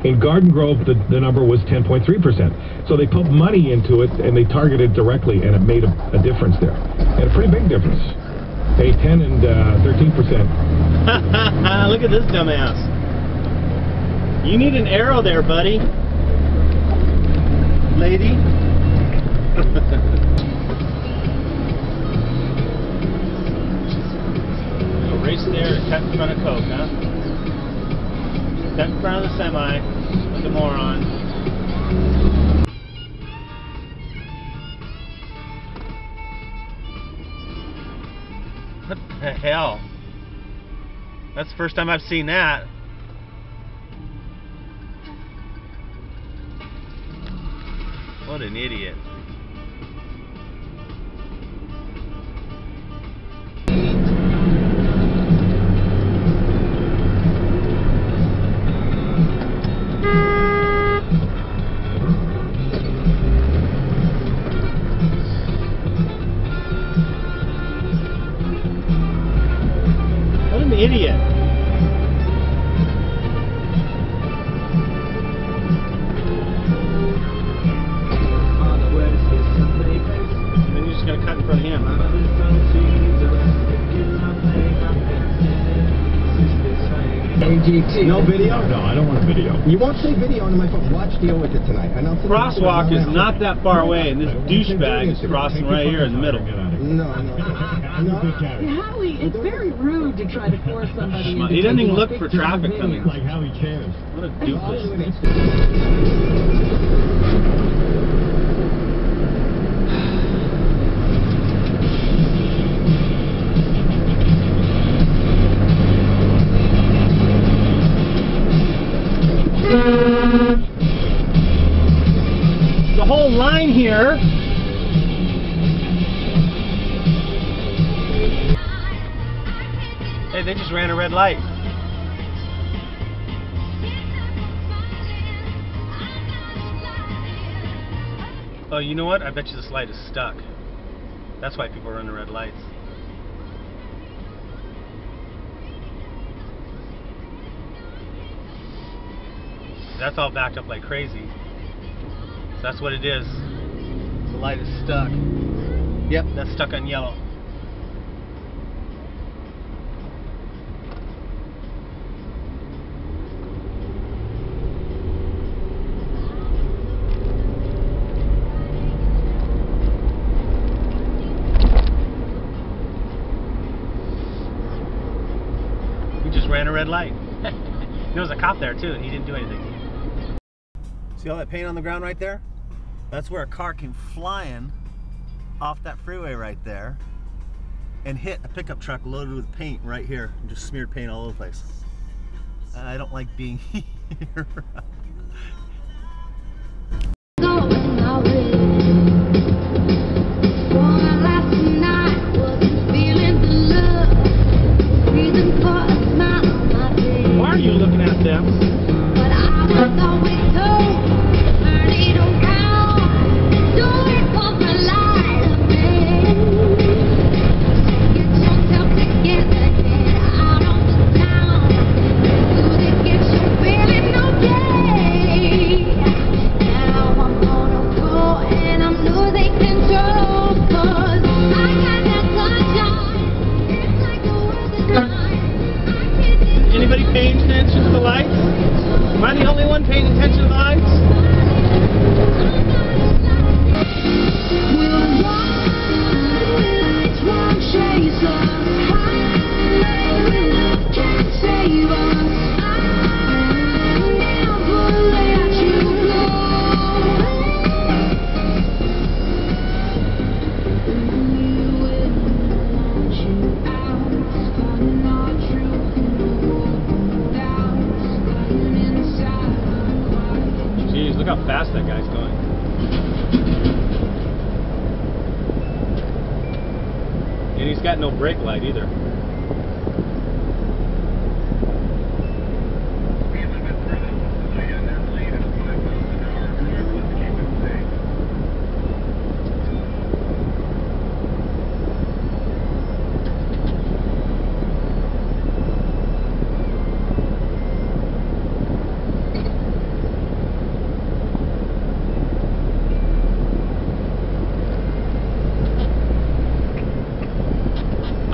In Garden Grove, the number was 10.3%. So they put money into it, and they targeted directly, and it made a difference there. And a pretty big difference. Hey, 10 and 13%. Look at this dumbass. You need an arrow there, buddy. Lady. So race there and cut in front of Coke, huh? Cut in front of the semi. Like a moron. What the hell? That's the first time I've seen that. What an idiot. What an idiot. And you're just going to cut in front of him, huh? AGT. No video? No, I don't want a video. You won't see video on my phone. Watch, deal with it tonight. Crosswalk is not that far away, and this douchebag is crossing right here in the middle. No. Howie, it's very rude to try to force somebody into He doesn't even taking a look for picture traffic of coming. video. Like how he cares. What a doofus. The whole line here. Hey, they just ran a red light. Oh, you know what? I bet you this light is stuck. That's why people run the red lights. That's all backed up like crazy. So that's what it is. The light is stuck. Yep, that's stuck on yellow. We just ran a red light. There was a cop there too, and he didn't do anything. See all that paint on the ground right there? That's where a car came flying off that freeway right there and hit a pickup truck loaded with paint right here and just smeared paint all over the place. I don't like being here. Why are you looking at them? Anybody paying attention to the lights? Am I the only one paying attention to the lights? Jeez, look how fast that guy's going. And he's got no brake light either.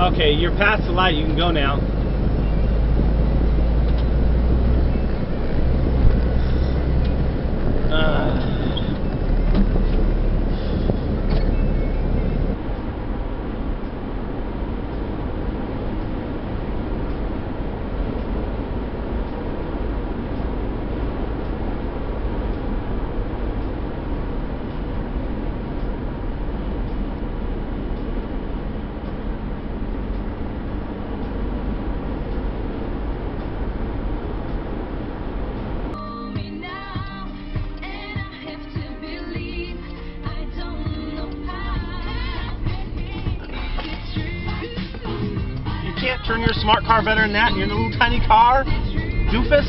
Okay, you're past the light. You can go now. Can't turn your smart car better than that in your little tiny car, doofus.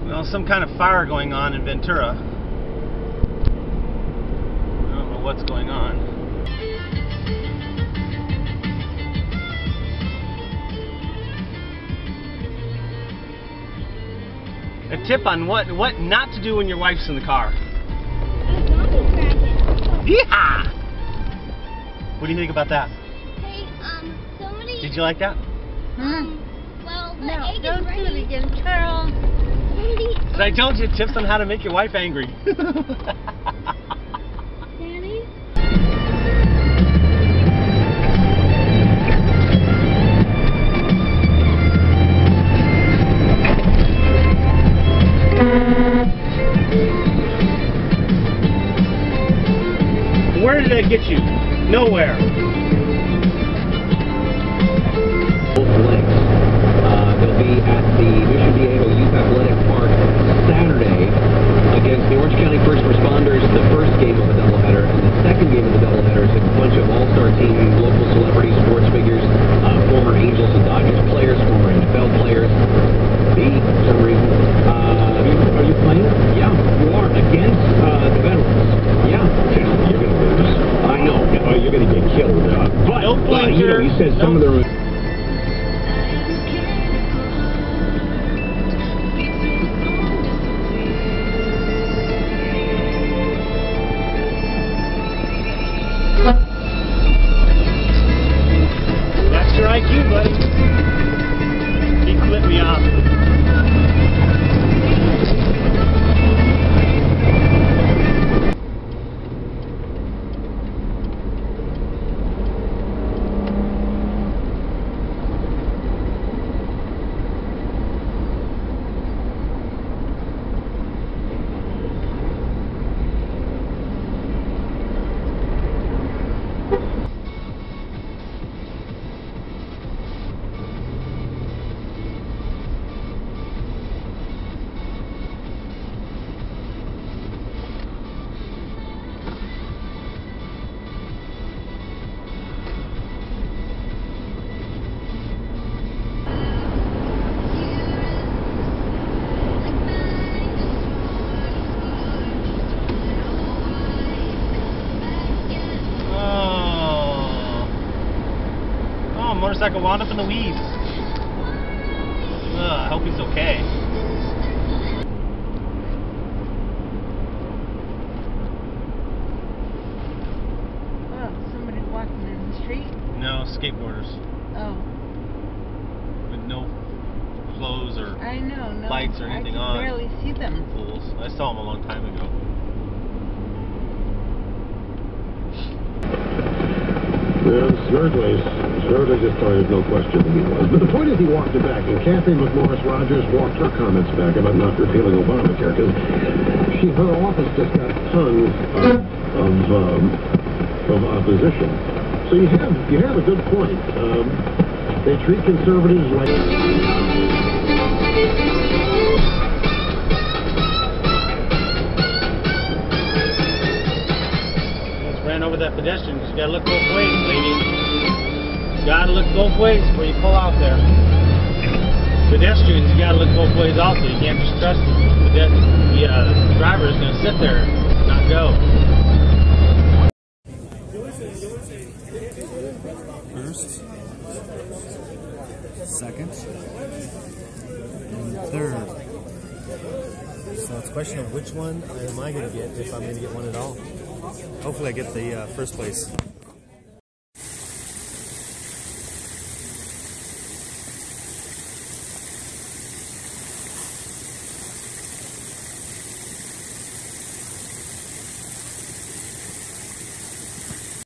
Well, some kind of fire going on in Ventura. I don't know what's going on. A tip on what not to do when your wife's in the car. Yeehaw! What do you think about that? Hey, somebody... Did you like that? Well, the No, egg don't is do it ready. again, Charles. Somebody... So I told you tips on how to make your wife angry. Danny? Where did that get you? Nowhere. They'll be at the Mission Viejo Youth Athletic Park Saturday against the Orange County First Responders, the first game of the doubleheader. And the second game of the doubleheader is a bunch of all-star team, local celebrities, sports figures, former Angels and Dodgers players, former NFL players. Me, for some reason. Are you playing? Yeah, you are. Against the veterans. Yeah. You're going to lose. I know. You're going to get killed. But, you know, you said some of the... That's your IQ, buddy. He flipped me off. Motorcycle wound up in the weeds. I hope he's okay. Oh, somebody walking in the street? No, skateboarders. Oh. With no clothes or I know, no. lights or anything I on. can barely see them. Fools. I saw them a long time ago. Well, Snurdley just told us no question who he was. But the point is he walked it back, and Kathy McMorris Rogers walked her comments back about not repealing Obamacare, because her office just got tons of opposition. So you have a good point. They treat conservatives like... Ran over that pedestrian. You gotta look both ways, lady. You gotta look both ways before you pull out there. Pedestrians, you gotta look both ways also. You can't just trust the driver is gonna sit there and not go. First, second, and third. So it's a question of which one am I going to get, if I'm going to get one at all. Hopefully I get the first place.